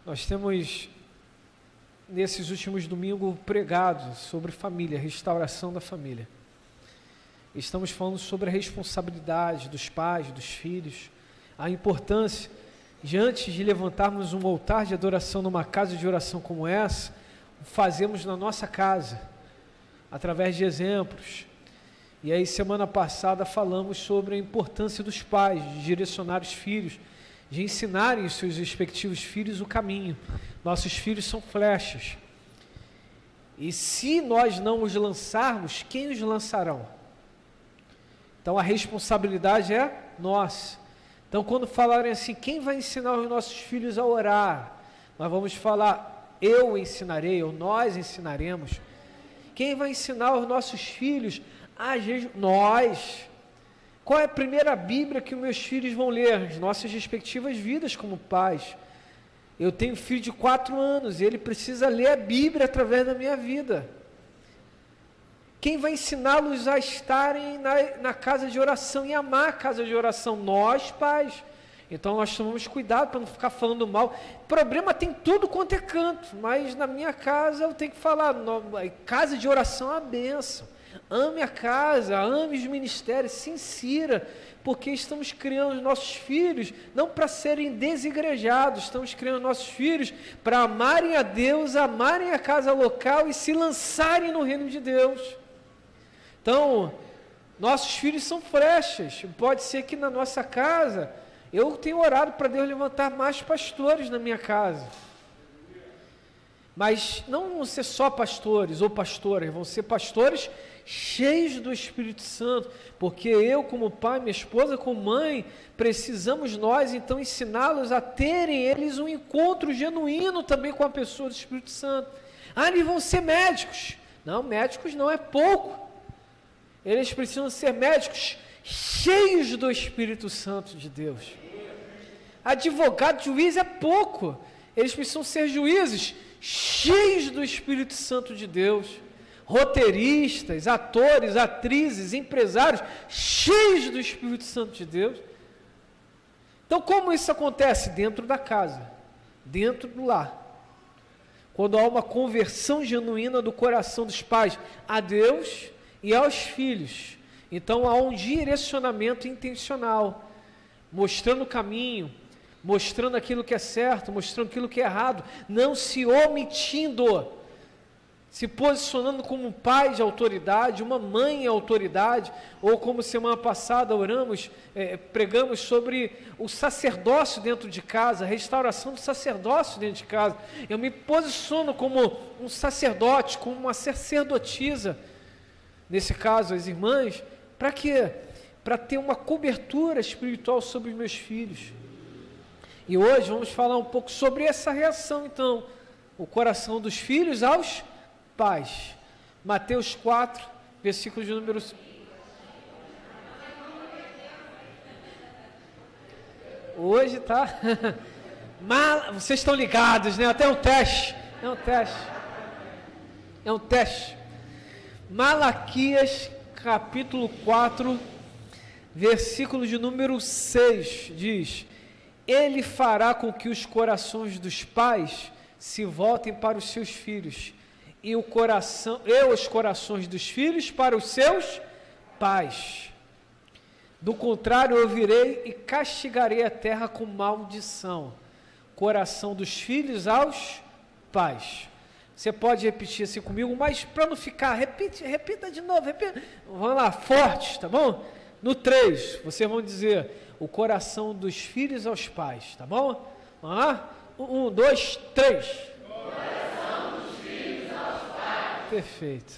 Nós temos, nesses últimos domingos, pregado sobre família, restauração da família. Estamos falando sobre a responsabilidade dos pais, dos filhos, a importância de, antes de levantarmos um altar de adoração numa casa de oração como essa, fazemos na nossa casa, através de exemplos. E aí, semana passada, falamos sobre a importância dos pais, de direcionar os filhos, de ensinarem os seus respectivos filhos o caminho. Nossos filhos são flechas. E se nós não os lançarmos, quem os lançarão? Então a responsabilidade é nossa. Então quando falarem assim, quem vai ensinar os nossos filhos a orar? Nós vamos falar, eu ensinarei, ou nós ensinaremos. Quem vai ensinar os nossos filhos a jejuar? Nós. Qual é a primeira Bíblia que os meus filhos vão ler? As nossas respectivas vidas como pais. Eu tenho um filho de 4 anos e ele precisa ler a Bíblia através da minha vida. Quem vai ensiná-los a estarem na casa de oração e amar a casa de oração? Nós, pais. Então nós tomamos cuidado para não ficar falando mal. Problema tem tudo quanto é canto, mas na minha casa eu tenho que falar, casa de oração é uma bênção. Ame a casa, ame os ministérios, se insira, porque estamos criando os nossos filhos não para serem desigrejados, estamos criando nossos filhos para amarem a Deus, amarem a casa local e se lançarem no reino de Deus. Então, nossos filhos são flechas. Pode ser que na nossa casa, eu tenho orado para Deus levantar mais pastores na minha casa. Mas não vão ser só pastores ou pastoras, vão ser pastores cheios do Espírito Santo, porque eu como pai, minha esposa como mãe, precisamos nós então ensiná-los a terem eles um encontro genuíno também com a pessoa do Espírito Santo. Eles vão ser médicos. Não, médicos não é pouco. Eles precisam ser médicos cheios do Espírito Santo de Deus. Advogado, juiz é pouco. Eles precisam ser juízes cheios do Espírito Santo de Deus. Roteiristas, atores, atrizes, empresários cheios do Espírito Santo de Deus. Então, como isso acontece? Dentro da casa, dentro do lar. Quando há uma conversão genuína do coração dos pais a Deus e aos filhos. Então há um direcionamento intencional, mostrando o caminho, mostrando aquilo que é certo, mostrando aquilo que é errado, não se omitindo, se posicionando como um pai de autoridade, uma mãe de autoridade, ou como semana passada pregamos sobre o sacerdócio dentro de casa, a restauração do sacerdócio dentro de casa. Eu me posiciono como um sacerdote, como uma sacerdotisa, nesse caso as irmãs, para quê? Para ter uma cobertura espiritual sobre os meus filhos. E hoje vamos falar um pouco sobre essa reação então, o coração dos filhos aos pais. Mateus 4, versículo de número... Hoje tá... Vocês estão ligados, né? Até um teste. É um teste. Malaquias, capítulo 4, versículo de número 6, diz: Ele fará com que os corações dos pais se voltem para os seus filhos, e os corações dos filhos para os seus pais. Do contrário, eu virei e castigarei a terra com maldição. Coração dos filhos aos pais. Você pode repetir assim comigo, mas para não ficar, repita de novo, vamos lá, fortes, tá bom? No 3, vocês vão dizer, o coração dos filhos aos pais, tá bom? Vamos lá? 1, 2, 3. Coração dos filhos aos pais. Perfeito.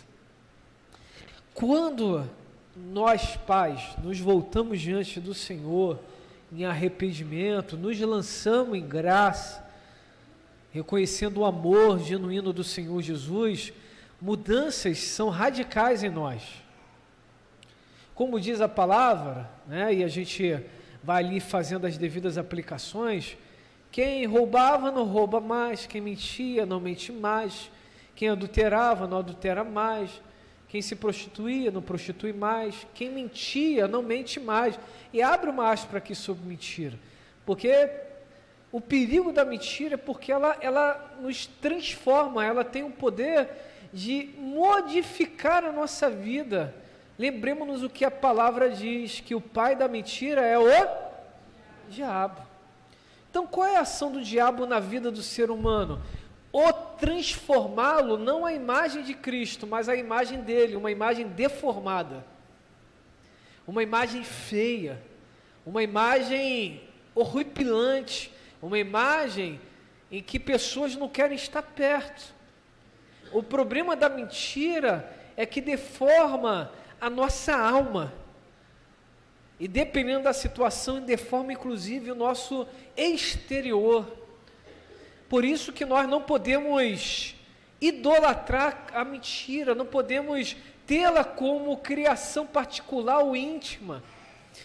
Quando nós, pais, nos voltamos diante do Senhor em arrependimento, nos lançamos em graça, reconhecendo o amor genuíno do Senhor Jesus, mudanças são radicais em nós. Como diz a palavra, né, e a gente vai ali fazendo as devidas aplicações, quem roubava não rouba mais, quem mentia não mente mais, quem adulterava não adultera mais, quem se prostituía não prostitui mais, quem mentia não mente mais. E abre uma aspa aqui sobre mentira, porque O perigo da mentira é porque ela nos transforma, ela tem o poder de modificar a nossa vida. Lembremos-nos o que a palavra diz, que o pai da mentira é o diabo. Então, qual é a ação do diabo na vida do ser humano? O transformá-lo, não a imagem de Cristo, mas a imagem dele, uma imagem deformada, uma imagem feia, uma imagem horripilante, uma imagem em que pessoas não querem estar perto. O problema da mentira é que deforma a nossa alma, e dependendo da situação, deforma inclusive o nosso exterior. Por isso que nós não podemos idolatrar a mentira, não podemos tê-la como criação particular ou íntima.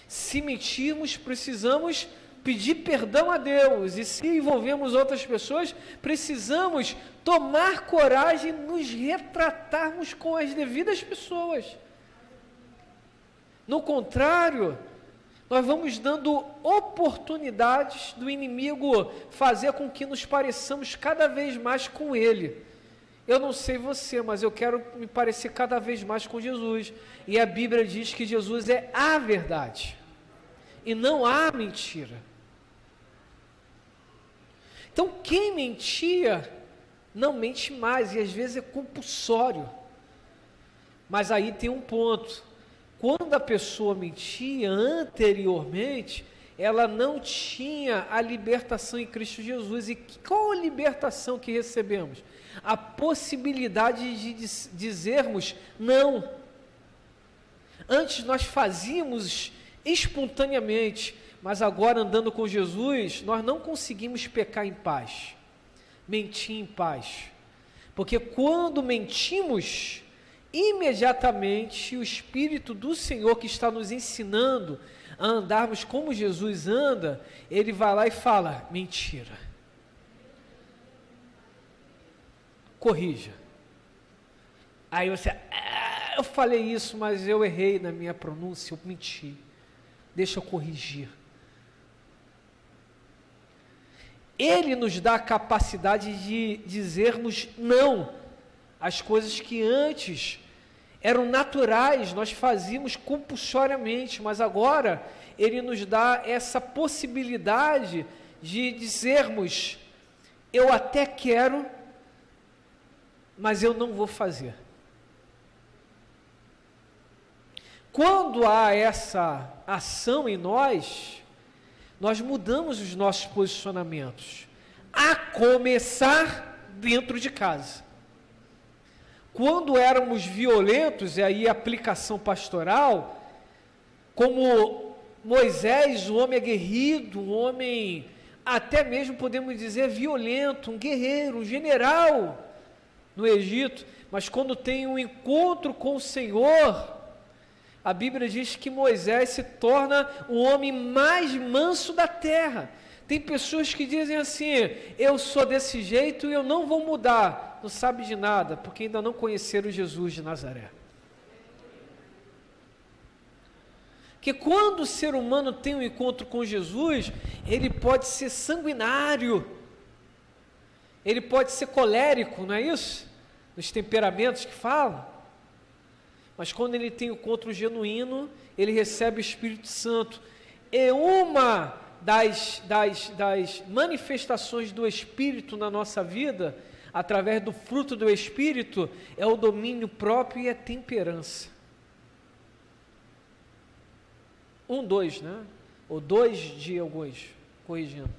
Se mentirmos, precisamos pedir perdão a Deus, e se envolvemos outras pessoas, precisamos tomar coragem e nos retratarmos com as devidas pessoas. No contrário, nós vamos dando oportunidades do inimigo fazer com que nos pareçamos cada vez mais com ele. Eu não sei você, mas eu quero me parecer cada vez mais com Jesus. E a Bíblia diz que Jesus é a verdade, e não há mentira. Então, quem mentia, não mente mais, e às vezes é compulsório. Mas aí tem um ponto. Quando a pessoa mentia anteriormente, ela não tinha a libertação em Cristo Jesus. E qual a libertação que recebemos? A possibilidade de dizermos não. Antes nós fazíamos espontaneamente, mas agora, andando com Jesus, nós não conseguimos pecar em paz, mentir em paz, porque quando mentimos, imediatamente o Espírito do Senhor, que está nos ensinando a andarmos como Jesus anda, ele vai lá e fala: mentira, corrija. Aí você, eu falei isso, mas eu errei na minha pronúncia, eu menti, deixa eu corrigir. Ele nos dá a capacidade de dizermos não às coisas que antes eram naturais, nós fazíamos compulsoriamente, mas agora ele nos dá essa possibilidade de dizermos: eu até quero, mas eu não vou fazer. Quando há essa ação em nós, nós mudamos os nossos posicionamentos, a começar dentro de casa. Quando éramos violentos, e aí a aplicação pastoral, como Moisés, um homem aguerrido, um homem, até mesmo podemos dizer, violento, um guerreiro, um general no Egito, mas quando tem um encontro com o Senhor, a Bíblia diz que Moisés se torna o homem mais manso da terra. Tem pessoas que dizem assim: eu sou desse jeito e eu não vou mudar. Não sabe de nada, porque ainda não conheceram Jesus de Nazaré. Que quando o ser humano tem um encontro com Jesus, ele pode ser sanguinário, ele pode ser colérico, não é isso? Nos temperamentos que falam. Mas quando ele tem um encontro genuíno, ele recebe o Espírito Santo. E uma das manifestações do Espírito na nossa vida, através do fruto do Espírito, é o domínio próprio e a temperança. 2, né? Ou 2 de alguns, corrigindo.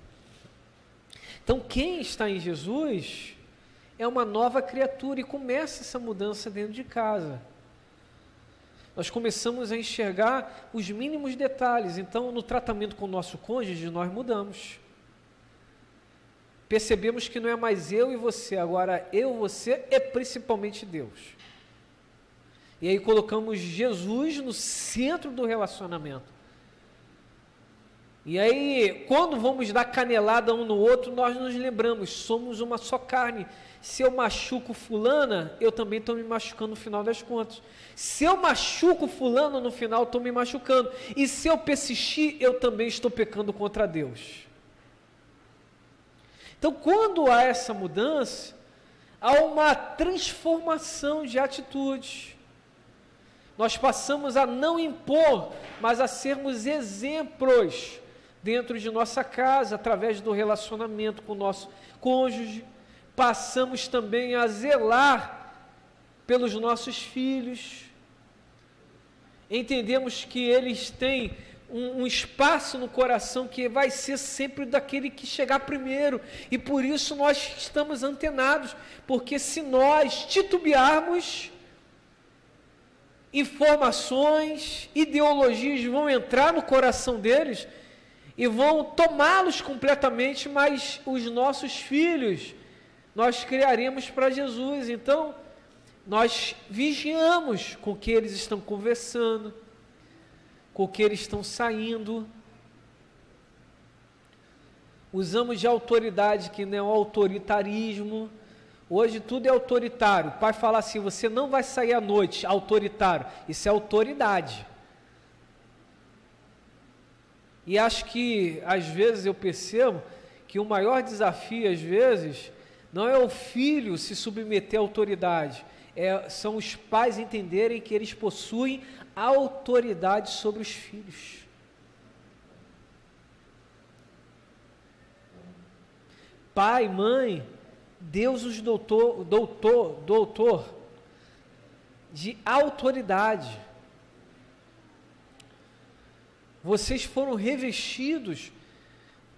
Então, quem está em Jesus é uma nova criatura, e começa essa mudança dentro de casa. Nós começamos a enxergar os mínimos detalhes. Então, no tratamento com o nosso cônjuge, nós mudamos. Percebemos que não é mais eu e você, agora eu, você e principalmente Deus. E aí colocamos Jesus no centro do relacionamento. E aí, quando vamos dar canelada um no outro, nós nos lembramos, somos uma só carne. Se eu machuco fulana, eu também estou me machucando no final das contas. Se eu machuco fulano, no final estou me machucando. E se eu persistir, eu também estou pecando contra Deus. Então, quando há essa mudança, há uma transformação de atitudes. Nós passamos a não impor, mas a sermos exemplos dentro de nossa casa, através do relacionamento com o nosso cônjuge. Passamos também a zelar pelos nossos filhos. Entendemos que eles têm um espaço no coração que vai ser sempre daquele que chegar primeiro, e por isso nós estamos antenados, porque se nós titubearmos, informações, ideologias vão entrar no coração deles e vão tomá-los completamente, mas os nossos filhos nós criaremos para Jesus. Então nós vigiamos com o que eles estão conversando, com o que eles estão saindo. Usamos de autoridade, que não é o autoritarismo. Hoje tudo é autoritário. O pai fala assim: você não vai sair à noite, autoritário. Isso é autoridade. E acho que, às vezes, eu percebo que o maior desafio, às vezes, não é o filho se submeter à autoridade, são os pais entenderem que eles possuem autoridade sobre os filhos. Pai, mãe, Deus os doutor de autoridade. Vocês foram revestidos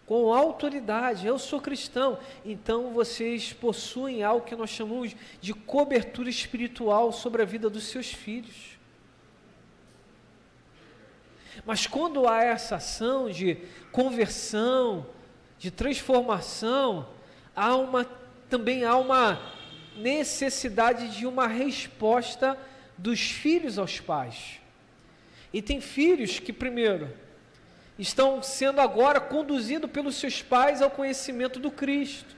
com autoridade. Eu sou cristão, então vocês possuem algo que nós chamamos de cobertura espiritual sobre a vida dos seus filhos. Mas quando há essa ação de conversão, de transformação, também há uma necessidade de uma resposta dos filhos aos pais. E tem filhos que, primeiro, estão sendo agora conduzidos pelos seus pais ao conhecimento do Cristo.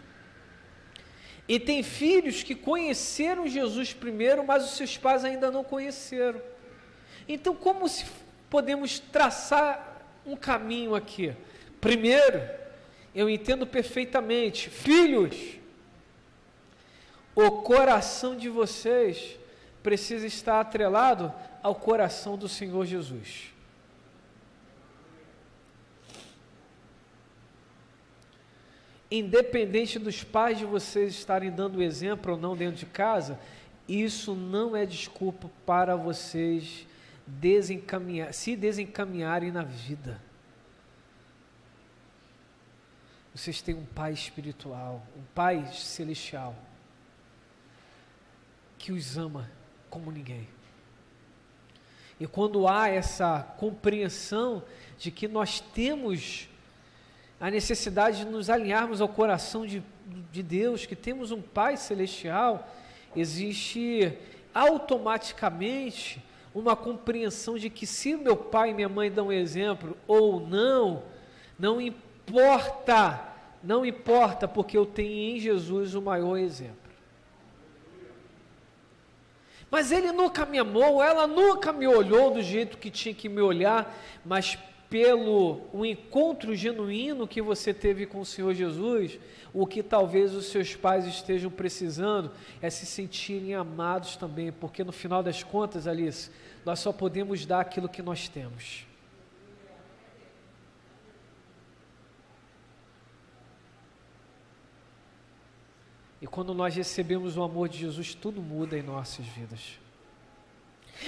E tem filhos que conheceram Jesus primeiro, mas os seus pais ainda não conheceram. Então, como se podemos traçar um caminho aqui? Primeiro, eu entendo perfeitamente, filhos, o coração de vocês precisa estar atrelado ao coração do Senhor Jesus. Independente dos pais de vocês estarem dando exemplo ou não dentro de casa, isso não é desculpa para vocês se desencaminharem na vida. Vocês têm um Pai espiritual, um Pai celestial, que os ama como ninguém. E quando há essa compreensão de que nós temos a necessidade de nos alinharmos ao coração de Deus, que temos um Pai celestial, existe automaticamente uma compreensão de que se meu pai e minha mãe dão exemplo ou não, não importa, porque eu tenho em Jesus o maior exemplo. Mas ele nunca me amou, ela nunca me olhou do jeito que tinha que me olhar, mas pelo um encontro genuíno que você teve com o Senhor Jesus, o que talvez os seus pais estejam precisando é se sentirem amados também, porque no final das contas, Alice, nós só podemos dar aquilo que nós temos. E quando nós recebemos o amor de Jesus, tudo muda em nossas vidas.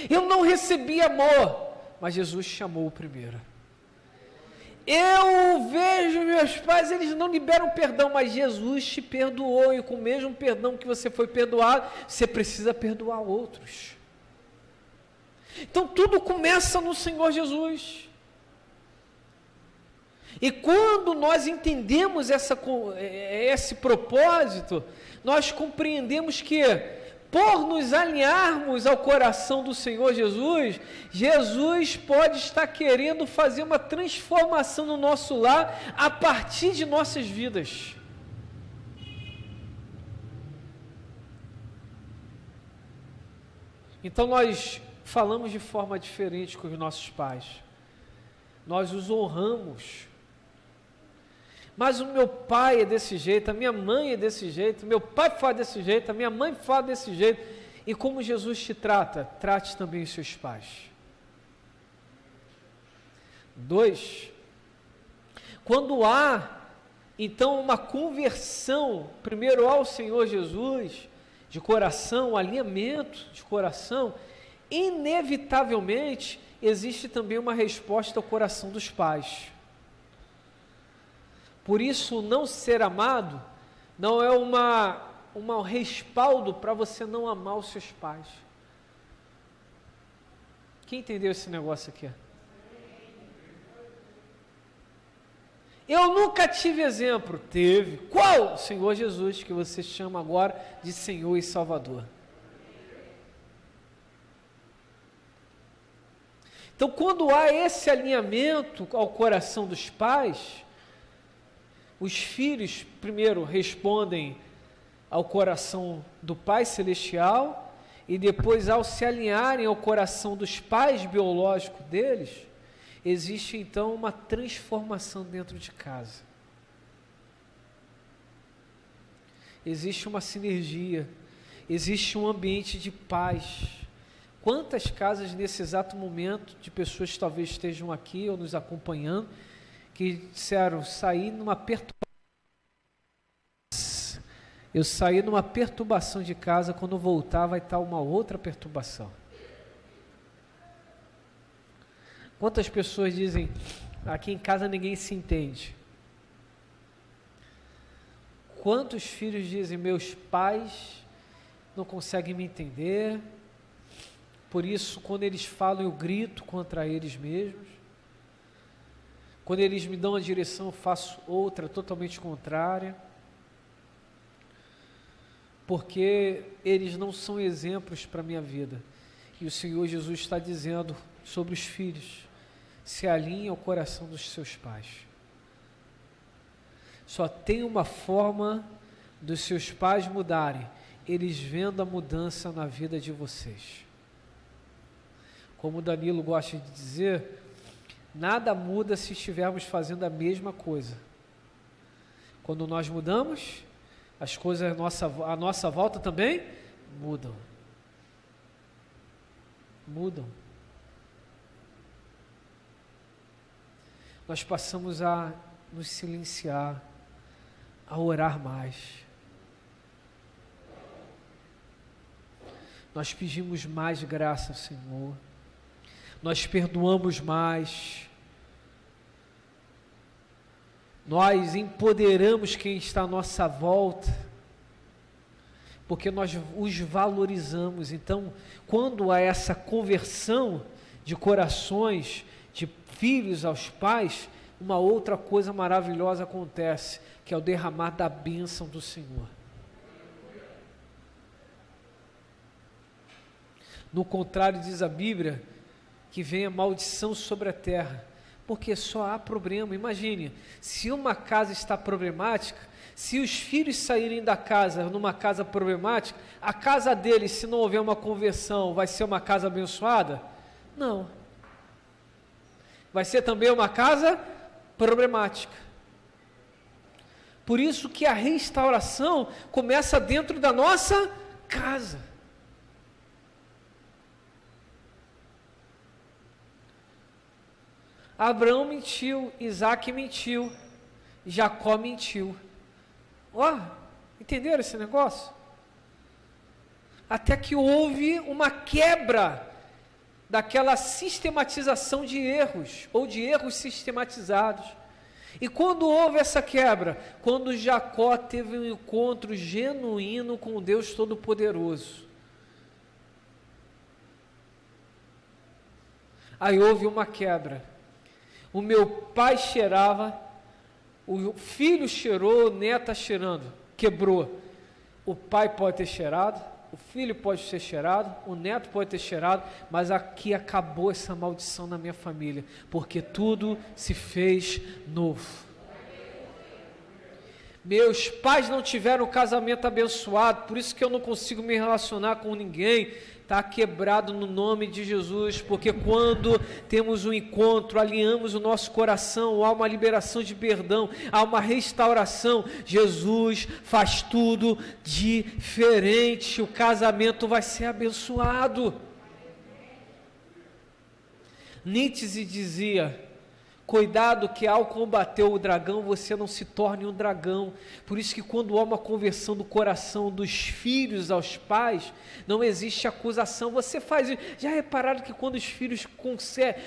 Eu não recebi amor, mas Jesus chamou primeiro. Eu vejo meus pais, eles não liberam perdão, mas Jesus te perdoou, e com o mesmo perdão que você foi perdoado, você precisa perdoar outros. Então tudo começa no Senhor Jesus. E quando nós entendemos esse propósito, nós compreendemos que, por nos alinharmos ao coração do Senhor Jesus, Jesus pode estar querendo fazer uma transformação no nosso lar a partir de nossas vidas. Então nós falamos de forma diferente com os nossos pais. Nós os honramos. Mas o meu pai é desse jeito, a minha mãe é desse jeito, meu pai fala desse jeito, a minha mãe fala desse jeito. E como Jesus te trata, trate também os seus pais. 2. Quando há, então, uma conversão, primeiro ao Senhor Jesus, de coração, alinhamento de coração, inevitavelmente existe também uma resposta ao coração dos pais. Por isso, não ser amado não é um respaldo para você não amar os seus pais. Quem entendeu esse negócio aqui? Eu nunca tive exemplo. Teve. Qual? Senhor Jesus, que você chama agora de Senhor e Salvador. Então, quando há esse alinhamento ao coração dos pais, os filhos, primeiro, respondem ao coração do Pai Celestial, e depois, ao se alinharem ao coração dos pais biológicos deles, existe então uma transformação dentro de casa. Existe uma sinergia, existe um ambiente de paz. Quantas casas nesse exato momento, de pessoas que talvez estejam aqui ou nos acompanhando, que disseram, eu saí numa perturbação de casa, quando voltar vai estar uma outra perturbação. Quantas pessoas dizem, aqui em casa ninguém se entende? Quantos filhos dizem, meus pais não conseguem me entender, por isso quando eles falam eu grito contra eles mesmos, quando eles me dão uma direção eu faço outra totalmente contrária, porque eles não são exemplos para a minha vida. E o Senhor Jesus está dizendo sobre os filhos, se alinhe ao coração dos seus pais. Só tem uma forma dos seus pais mudarem, eles vendo a mudança na vida de vocês. Como o Danilo gosta de dizer, nada muda se estivermos fazendo a mesma coisa. Quando nós mudamos, as coisas à nossa volta também mudam. Mudam. Nós passamos a nos silenciar, a orar mais. Nós pedimos mais graça ao Senhor. Nós perdoamos mais. Nós empoderamos quem está à nossa volta, porque nós os valorizamos. Então, quando há essa conversão de corações, de filhos aos pais, uma outra coisa maravilhosa acontece, que é o derramar da bênção do Senhor. No contrário, diz a Bíblia, que vem a maldição sobre a terra, porque só há problema. Imagine, se uma casa está problemática, se os filhos saírem da casa numa casa problemática, a casa deles, se não houver uma conversão, vai ser uma casa abençoada? Não. Vai ser também uma casa problemática. Por isso que a restauração começa dentro da nossa casa. Abraão mentiu, Isaac mentiu, Jacó mentiu. Entenderam esse negócio? Até que houve uma quebra daquela sistematização de erros, ou de erros sistematizados. E quando houve essa quebra? Quando Jacó teve um encontro genuíno com Deus Todo-Poderoso. Aí houve uma quebra. O meu pai cheirava, o filho cheirou, o neto está cheirando, quebrou. O pai pode ter cheirado, o filho pode ter cheirado, o neto pode ter cheirado, mas aqui acabou essa maldição na minha família, porque tudo se fez novo. Meus pais não tiveram um casamento abençoado, por isso que eu não consigo me relacionar com ninguém. Está quebrado no nome de Jesus, porque quando temos um encontro, alinhamos o nosso coração, há uma liberação de perdão, há uma restauração. Jesus faz tudo diferente, o casamento vai ser abençoado. Nietzsche dizia: cuidado que ao combater o dragão, você não se torne um dragão. Por isso que quando há uma conversão do coração dos filhos aos pais, não existe acusação. Você faz, já repararam que quando os filhos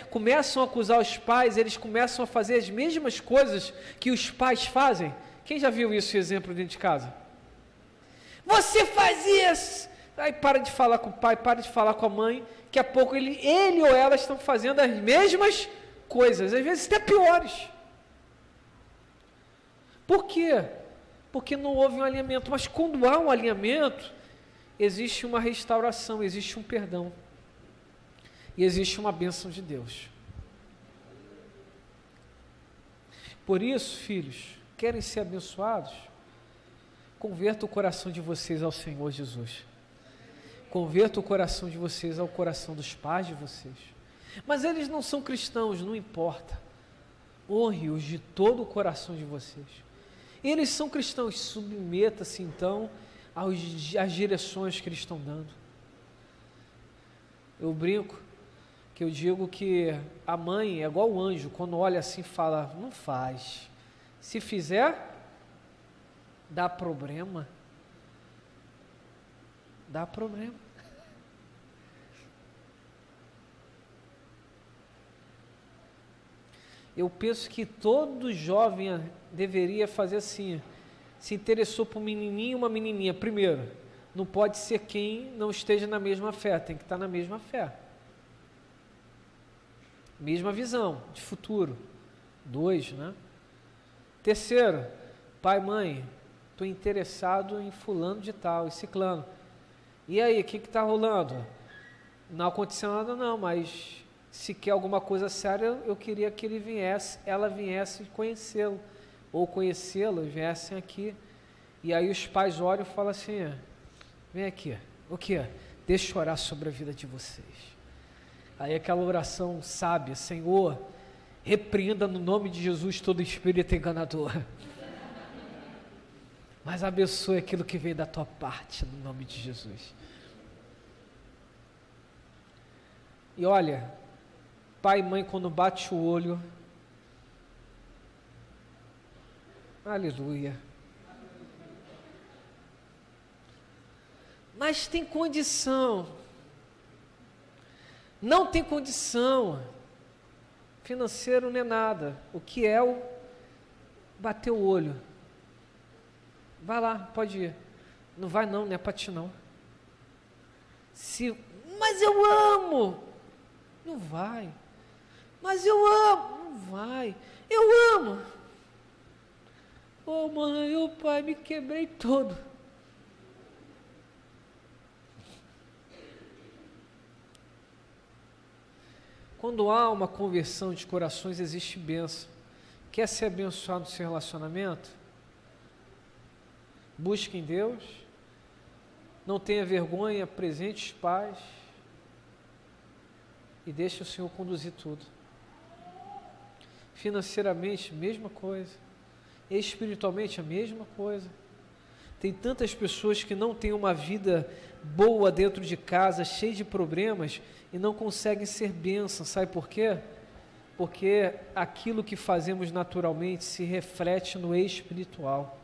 começam a acusar os pais, eles começam a fazer as mesmas coisas que os pais fazem? Quem já viu isso, exemplo dentro de casa? Você faz isso! Aí para de falar com o pai, para de falar com a mãe, daqui a pouco ele ou ela estão fazendo as mesmas coisas, às vezes até piores. Por quê? Porque não houve um alinhamento. Mas quando há um alinhamento, existe uma restauração, existe um perdão e existe uma bênção de Deus. Por isso, filhos, querem ser abençoados? Converta o coração de vocês ao Senhor Jesus. Converta o coração de vocês ao coração dos pais de vocês. Mas eles não são cristãos, não importa. Honre-os de todo o coração de vocês. Eles são cristãos, submeta-se então às direções que eles estão dando. Eu brinco, que eu digo que a mãe é igual o anjo, quando olha assim fala, não faz. Se fizer, dá problema. Dá problema. Eu penso que todo jovem deveria fazer assim, se interessou por um menininho ou uma menininha, primeiro, não pode ser quem não esteja na mesma fé, tem que estar na mesma fé. Mesma visão de futuro. 2, né? Terceiro, pai, mãe, estou interessado em fulano de tal, e ciclano. E aí, o que está rolando? Não aconteceu nada não, mas se quer alguma coisa séria, eu queria que ela viesse conhecê-lo, ou conhecê-la, viessem aqui. E aí os pais olham e falam assim, vem aqui, o que? Deixa eu orar sobre a vida de vocês. Aí aquela oração sábia, Senhor, repreenda no nome de Jesus todo espírito enganador. Mas abençoe aquilo que vem da tua parte, no nome de Jesus. E olha, pai e mãe, quando bate o olho, aleluia. Mas tem condição. Não tem condição. Financeiro não é nada. O que é o bater o olho? Vai lá, pode ir. Não vai não é para ti não. Mas eu amo. Não vai. Mas eu amo. Não vai. Eu amo. Oh mãe, oh pai, me quebrei todo. Quando há uma conversão de corações, existe bênção. Quer ser abençoado no seu relacionamento? Busque em Deus. Não tenha vergonha, apresente os pais. E deixe o Senhor conduzir tudo. Financeiramente, mesma coisa. Espiritualmente, a mesma coisa. Tem tantas pessoas que não têm uma vida boa dentro de casa, cheia de problemas, e não conseguem ser bênção. Sabe por quê? Porque aquilo que fazemos naturalmente se reflete no espiritual.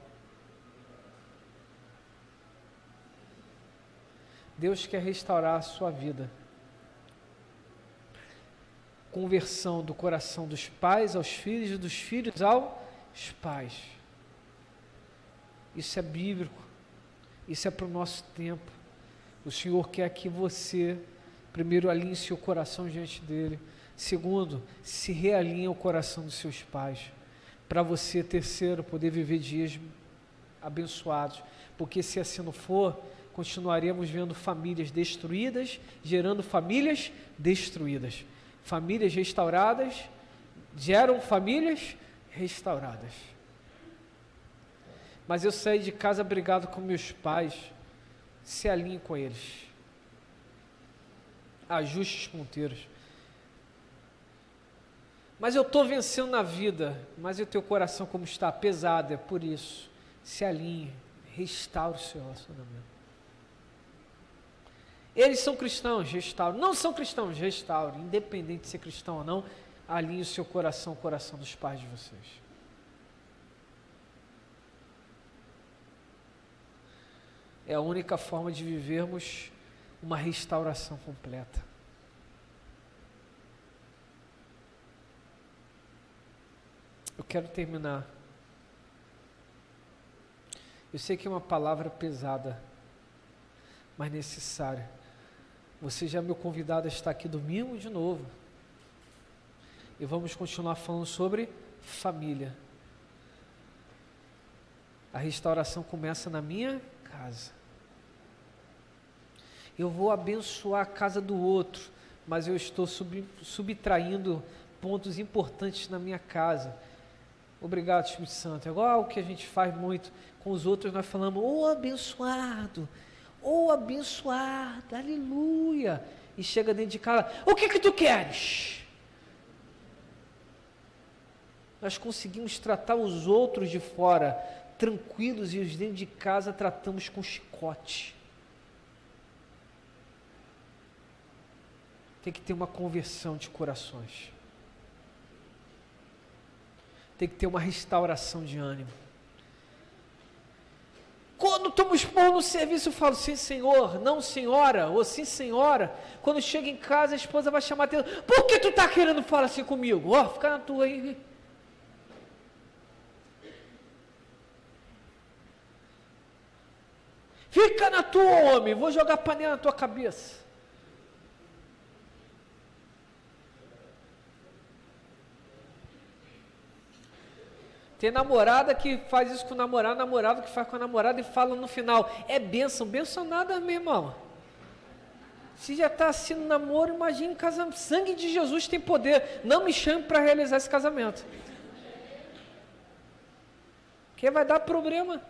Deus quer restaurar a sua vida. Conversão do coração dos pais aos filhos e dos filhos aos pais. Isso é bíblico. Isso é para o nosso tempo. O Senhor quer que você, primeiro, alinhe seu coração diante dEle. Segundo, se realinhe o coração dos seus pais. Para você, terceiro, poder viver dias abençoados. Porque se assim não for, continuaremos vendo famílias destruídas, gerando famílias destruídas. Famílias restauradas geram famílias restauradas. mas eu saí de casa brigado com meus pais, se alinhe com eles. Ajuste os ponteiros. Mas eu estou vencendo na vida, mas o teu coração como está? Pesado, é por isso. Se alinhe, restaure o seu relacionamento. Eles são cristãos, restaure. Não são cristãos, restaure. Independente de ser cristão ou não, alinhe o seu coração, o coração dos pais de vocês. É a única forma de vivermos uma restauração completa. Eu quero terminar. Eu sei que é uma palavra pesada, mas necessária. Você já é meu convidado a estar aqui domingo de novo. E vamos continuar falando sobre família. A restauração começa na minha casa. Eu vou abençoar a casa do outro, mas eu estou subtraindo pontos importantes na minha casa. Obrigado, Espírito Santo. É igual o que a gente faz muito com os outros, nós falamos, ô abençoado, aleluia. E chega dentro de casa, o que tu queres? Nós conseguimos tratar os outros de fora tranquilos e os dentro de casa tratamos com chicote. Tem que ter uma conversão de corações. Tem que ter uma restauração de ânimo. Quando tomo expor no serviço, eu falo, sim senhor, não senhora, ou sim senhora. Quando chega em casa, a esposa vai chamar a atenção. Por que tu está querendo falar assim comigo? Ó, fica na tua aí. Fica na tua, homem, vou jogar panela na tua cabeça. Tem namorada que faz isso com o namorado que faz com a namorada e fala no final, é bênção. Bênção nada, meu irmão. Se já está assim no namoro, imagine casamento. Sangue de Jesus tem poder. Não me chame para realizar esse casamento. Porque vai dar problema.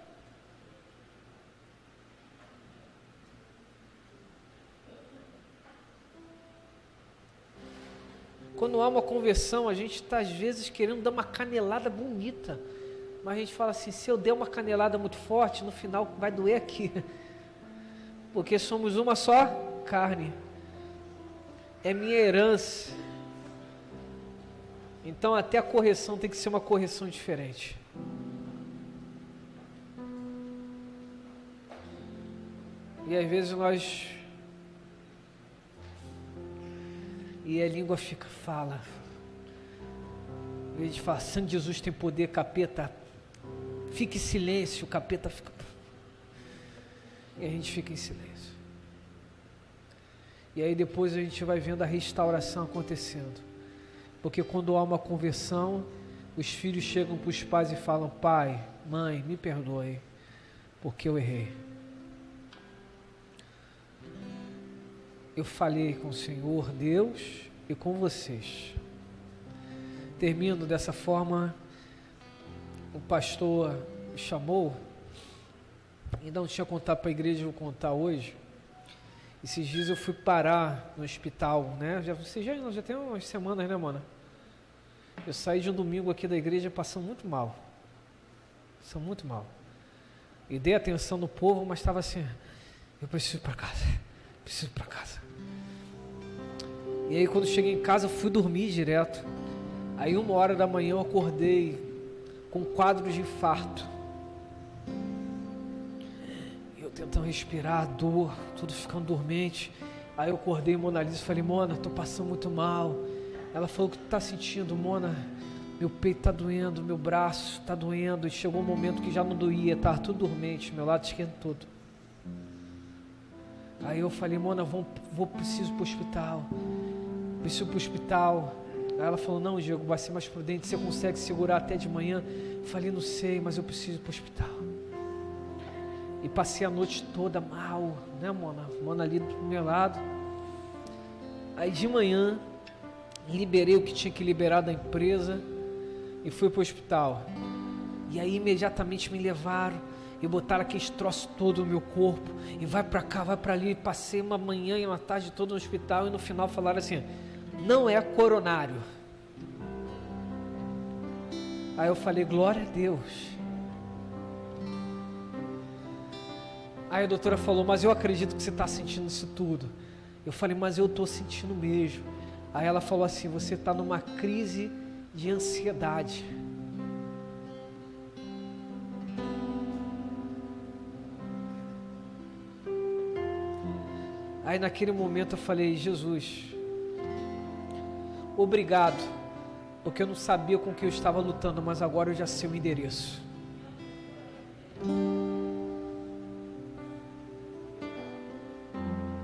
Quando há uma conversão, a gente está às vezes querendo dar uma canelada bonita, mas a gente fala assim, se eu der uma canelada muito forte, no final vai doer aqui, porque somos uma só carne, é minha herança, então até a correção tem que ser uma correção diferente. E às vezes e a língua fala. A gente fala, sangue de Jesus tem poder, capeta, fique em silêncio, o capeta fica. E a gente fica em silêncio. E aí depois a gente vai vendo a restauração acontecendo. Porque quando há uma conversão, os filhos chegam para os pais e falam, pai, mãe, me perdoe, porque eu errei. Eu falei com o Senhor Deus e com vocês. Termino dessa forma. O pastor me chamou, ainda não tinha contado para a igreja, vou contar hoje. Esses dias eu fui parar no hospital, né? Já tem umas semanas, né, mano? Eu saí de um domingo aqui da igreja passando muito mal. Muito mal. E dei atenção no povo, mas estava assim, eu preciso ir para casa. Preciso ir para casa. E aí quando cheguei em casa eu fui dormir direto. Aí 1h da manhã eu acordei com quadros de infarto. Eu tentando respirar, dor, tudo ficando dormente. Aí eu acordei Mona Lisa e falei, Mona, tô passando muito mal. Ela falou, o que tu tá sentindo? Mona, meu peito tá doendo, meu braço tá doendo. E chegou um momento que já não doía, tava tudo dormente, meu lado esquerdo todo. Aí eu falei, Mona, preciso pro hospital. Preciso pro hospital. Aí ela falou, não, Diego, vai ser mais prudente, você consegue segurar até de manhã? Eu falei, não sei, mas eu preciso pro hospital. E passei a noite toda mal, né, Mona? Mona ali do meu lado. Aí de manhã, liberei o que tinha que liberar da empresa e fui pro hospital. E aí imediatamente me levaram. e botaram aqueles troços todo no meu corpo, e vai para cá, vai para ali, passei uma manhã e uma tarde toda no hospital, e no final falaram assim, não é coronário. Aí eu falei, glória a Deus. Aí a doutora falou, mas eu acredito que você está sentindo isso tudo. Eu falei, mas eu estou sentindo mesmo. Aí ela falou assim, você está numa crise de ansiedade. Aí naquele momento eu falei, Jesus, obrigado, porque eu não sabia com que eu estava lutando, mas agora eu já sei o endereço.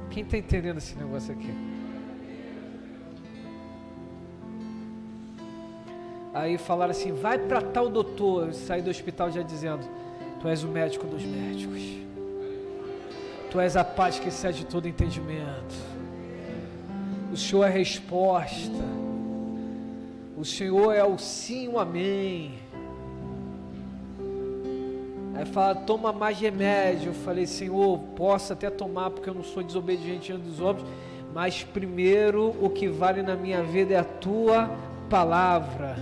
Quem está entendendo esse negócio aqui? Aí falaram assim, vai para tal doutor. Eu saí do hospital já dizendo, tu és o médico dos médicos, tu és a paz que excede todo entendimento, o Senhor é a resposta, o Senhor é o sim, o amém. Aí fala, toma mais remédio. Eu falei, Senhor, posso até tomar, porque eu não sou desobediente diante dos homens, mas primeiro o que vale na minha vida é a tua palavra.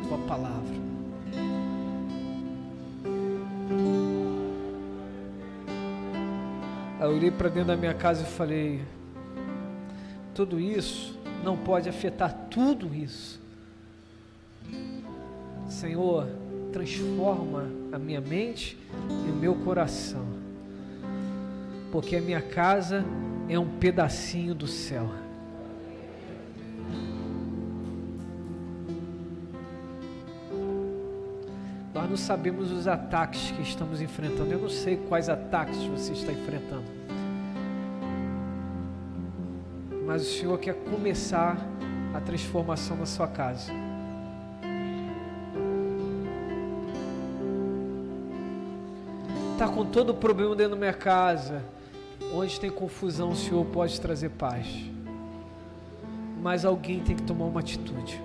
Tua palavra. Aí eu olhei para dentro da minha casa e falei, tudo isso não pode afetar tudo isso. Senhor, transforma a minha mente e o meu coração, porque a minha casa é um pedacinho do céu. Nós não sabemos os ataques que estamos enfrentando. Eu não sei quais ataques você está enfrentando, mas o Senhor quer começar a transformação na sua casa. Está com todo o problema dentro da minha casa, onde tem confusão, o Senhor pode trazer paz, mas alguém tem que tomar uma atitude,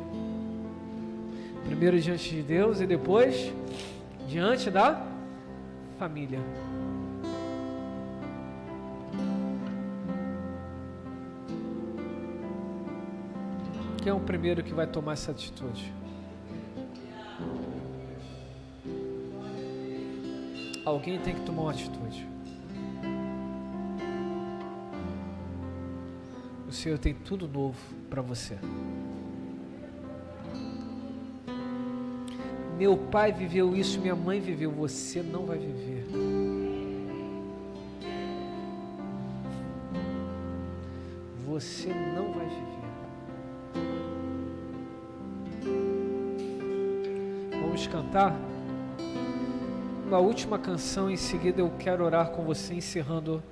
primeiro diante de Deus e depois diante da família. Quem é o primeiro que vai tomar essa atitude? Alguém tem que tomar uma atitude. O Senhor tem tudo novo para você. Meu pai viveu isso, minha mãe viveu, você não vai viver. Você não vai viver. Vamos cantar uma última canção, em seguida eu quero orar com você, encerrando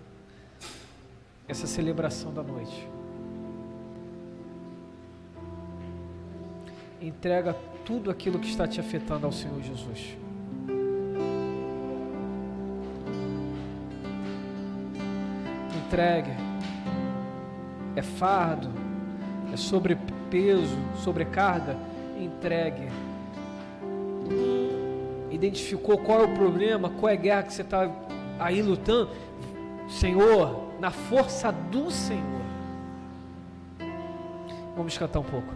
essa celebração da noite. Entrega tudo aquilo que está te afetando ao Senhor Jesus. Entregue. É fardo, é sobrepeso, sobrecarga. Entregue. Identificou qual é o problema, qual é a guerra que você está aí lutando? Senhor, na força do Senhor. Vamos cantar um pouco.